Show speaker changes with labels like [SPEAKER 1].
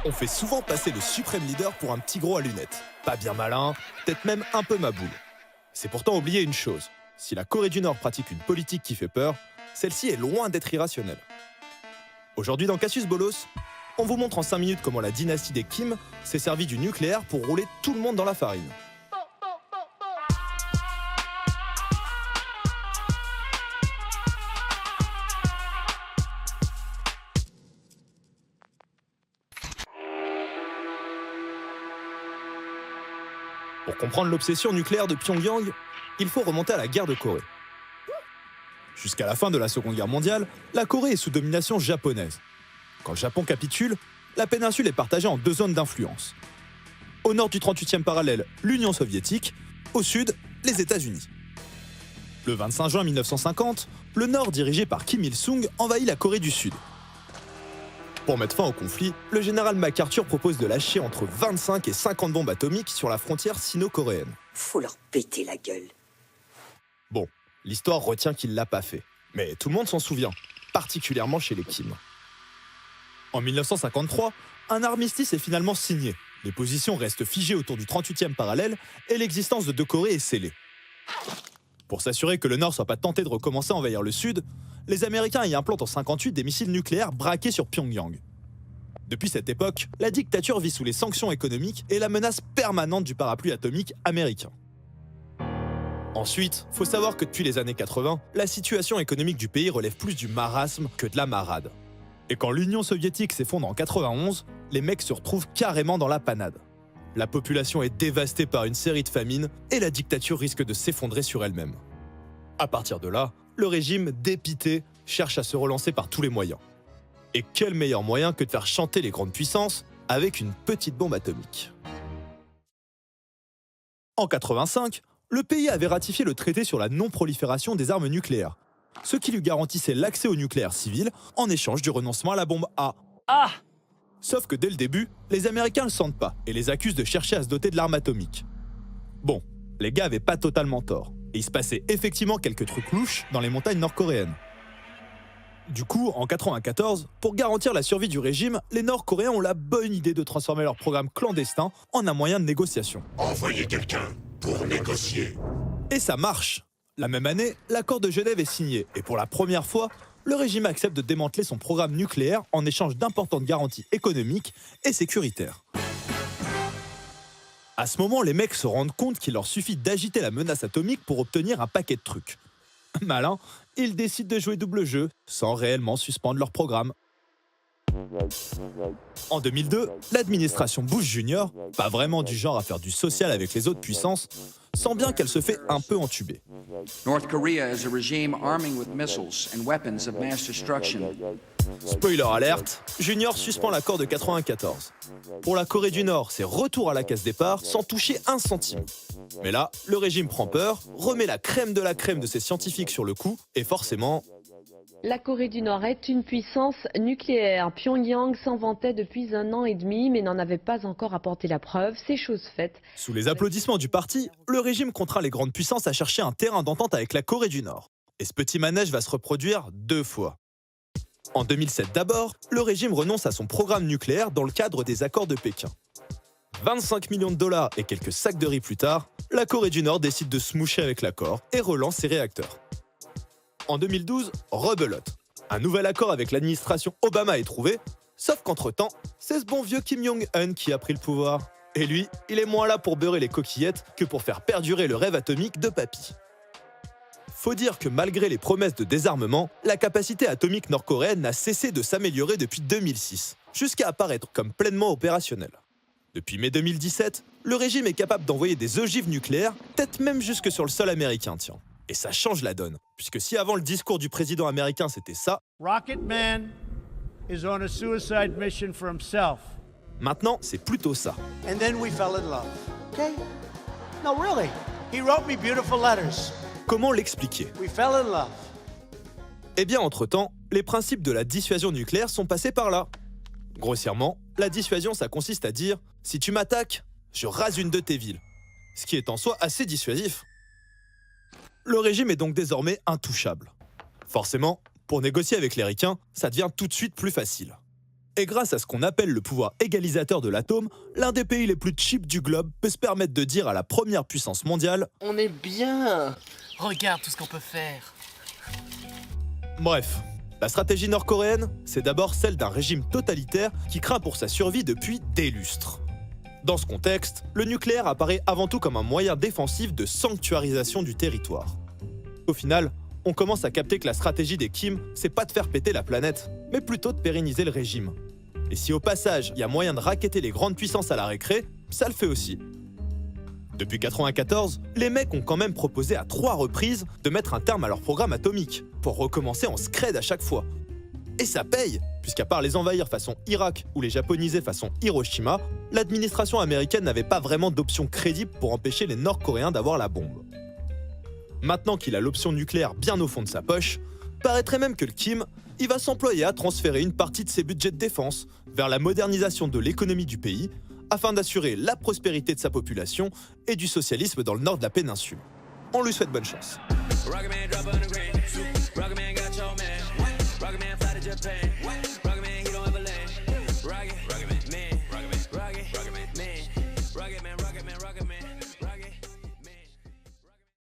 [SPEAKER 1] On fait souvent passer le suprême leader pour un petit gros à lunettes. Pas bien malin, peut-être même un peu maboule. C'est pourtant oublier une chose. Si la Corée du Nord pratique une politique qui fait peur, celle-ci est loin d'être irrationnelle. Aujourd'hui dans Cassius Bolos, on vous montre en 5 minutes comment la dynastie des Kim s'est servie du nucléaire pour rouler tout le monde dans la farine. Pour comprendre l'obsession nucléaire de Pyongyang, il faut remonter à la guerre de Corée. Jusqu'à la fin de la Seconde Guerre mondiale, la Corée est sous domination japonaise. Quand le Japon capitule, la péninsule est partagée en 2 zones d'influence. Au nord du 38e parallèle, l'Union soviétique, au sud, les États-Unis. Le 25 juin 1950, le nord dirigé par Kim Il-sung envahit la Corée du Sud. Pour mettre fin au conflit, le général MacArthur propose de lâcher entre 25 et 50 bombes atomiques sur la frontière sino-coréenne.
[SPEAKER 2] Faut leur péter la gueule.
[SPEAKER 1] Bon, l'histoire retient qu'il l'a pas fait. Mais tout le monde s'en souvient, particulièrement chez les Kim. En 1953, un armistice est finalement signé. Les positions restent figées autour du 38e parallèle et l'existence de 2 Corées est scellée. Pour s'assurer que le Nord soit pas tenté de recommencer à envahir le Sud, les Américains y implantent en 1958 des missiles nucléaires braqués sur Pyongyang. Depuis cette époque, la dictature vit sous les sanctions économiques et la menace permanente du parapluie atomique américain. Ensuite, faut savoir que depuis les années 80, la situation économique du pays relève plus du marasme que de la marade. Et quand l'Union soviétique s'effondre en 91, les mecs se retrouvent carrément dans la panade. La population est dévastée par une série de famines et la dictature risque de s'effondrer sur elle-même. À partir de là, le régime, dépité, cherche à se relancer par tous les moyens. Et quel meilleur moyen que de faire chanter les grandes puissances avec une petite bombe atomique. En 85, le pays avait ratifié le traité sur la non-prolifération des armes nucléaires, ce qui lui garantissait l'accès au nucléaire civil en échange du renoncement à la bombe A. Sauf que dès le début, les Américains le sentent pas et les accusent de chercher à se doter de l'arme atomique. Bon, les gars avaient pas totalement tort, et il se passait effectivement quelques trucs louches dans les montagnes nord-coréennes. Du coup, en 1994, pour garantir la survie du régime, les Nord-Coréens ont la bonne idée de transformer leur programme clandestin en un moyen de négociation.
[SPEAKER 3] Envoyez quelqu'un pour négocier.
[SPEAKER 1] Et ça marche. La même année, l'accord de Genève est signé, et pour la première fois, le régime accepte de démanteler son programme nucléaire en échange d'importantes garanties économiques et sécuritaires. À ce moment, les mecs se rendent compte qu'il leur suffit d'agiter la menace atomique pour obtenir un paquet de trucs. Malin, ils décident de jouer double jeu, sans réellement suspendre leur programme. En 2002, l'administration Bush Jr., pas vraiment du genre à faire du social avec les autres puissances, sent bien qu'elle se fait un peu entuber.
[SPEAKER 4] North Korea is a regime arming with missiles and weapons of mass destruction.
[SPEAKER 1] Spoiler alerte, Junior suspend l'accord de 94. Pour la Corée du Nord, c'est retour à la case départ sans toucher un centime. Mais là, le régime prend peur, remet la crème de ses scientifiques sur le coup, et forcément...
[SPEAKER 5] La Corée du Nord est une puissance nucléaire. Pyongyang s'en vantait depuis 1 an et demi, mais n'en avait pas encore apporté la preuve. C'est chose faite.
[SPEAKER 1] Sous les applaudissements du parti, le régime contraint les grandes puissances à chercher un terrain d'entente avec la Corée du Nord. Et ce petit manège va se reproduire 2 fois. En 2007 d'abord, le régime renonce à son programme nucléaire dans le cadre des accords de Pékin. 25 millions de dollars et quelques sacs de riz plus tard, la Corée du Nord décide de se moucher avec l'accord et relance ses réacteurs. En 2012, rebelote. Un nouvel accord avec l'administration Obama est trouvé, sauf qu'entre-temps, c'est ce bon vieux Kim Jong-un qui a pris le pouvoir. Et lui, il est moins là pour beurrer les coquillettes que pour faire perdurer le rêve atomique de papy. Faut dire que malgré les promesses de désarmement, la capacité atomique nord-coréenne n'a cessé de s'améliorer depuis 2006, jusqu'à apparaître comme pleinement opérationnelle. Depuis mai 2017, le régime est capable d'envoyer des ogives nucléaires, peut-être même jusque sur le sol américain, tiens. Et ça change la donne, puisque si avant le discours du président américain c'était ça,
[SPEAKER 6] Rocket Man is on a suicide mission for himself.
[SPEAKER 1] Maintenant c'est plutôt ça.
[SPEAKER 6] And then we fell in love. Okay? No, really. He wrote me beautiful letters.
[SPEAKER 1] Comment l'expliquer?
[SPEAKER 6] We fell in love.
[SPEAKER 1] Eh bien entre-temps, les principes de la dissuasion nucléaire sont passés par là. Grossièrement, la dissuasion ça consiste à dire « si tu m'attaques, je rase une de tes villes », ce qui est en soi assez dissuasif. Le régime est donc désormais intouchable. Forcément, pour négocier avec les ricains, ça devient tout de suite plus facile. Et grâce à ce qu'on appelle le pouvoir égalisateur de l'atome, l'un des pays les plus cheap du globe peut se permettre de dire à la première puissance mondiale
[SPEAKER 7] « On est bien. Regarde tout ce qu'on peut faire. »
[SPEAKER 1] Bref, la stratégie nord-coréenne, c'est d'abord celle d'un régime totalitaire qui craint pour sa survie depuis des lustres. Dans ce contexte, le nucléaire apparaît avant tout comme un moyen défensif de sanctuarisation du territoire. Au final, on commence à capter que la stratégie des Kim, c'est pas de faire péter la planète, mais plutôt de pérenniser le régime. Et si au passage, il y a moyen de racketter les grandes puissances à la récré, ça le fait aussi. Depuis 1994, les mecs ont quand même proposé à 3 reprises de mettre un terme à leur programme atomique, pour recommencer en scred à chaque fois. Et ça paye, puisqu'à part les envahir façon Irak ou les japoniser façon Hiroshima, l'administration américaine n'avait pas vraiment d'option crédible pour empêcher les Nord-Coréens d'avoir la bombe. Maintenant qu'il a l'option nucléaire bien au fond de sa poche, paraîtrait même que le Kim, il va s'employer à transférer une partie de ses budgets de défense vers la modernisation de l'économie du pays, afin d'assurer la prospérité de sa population et du socialisme dans le nord de la péninsule. On lui souhaite bonne chance.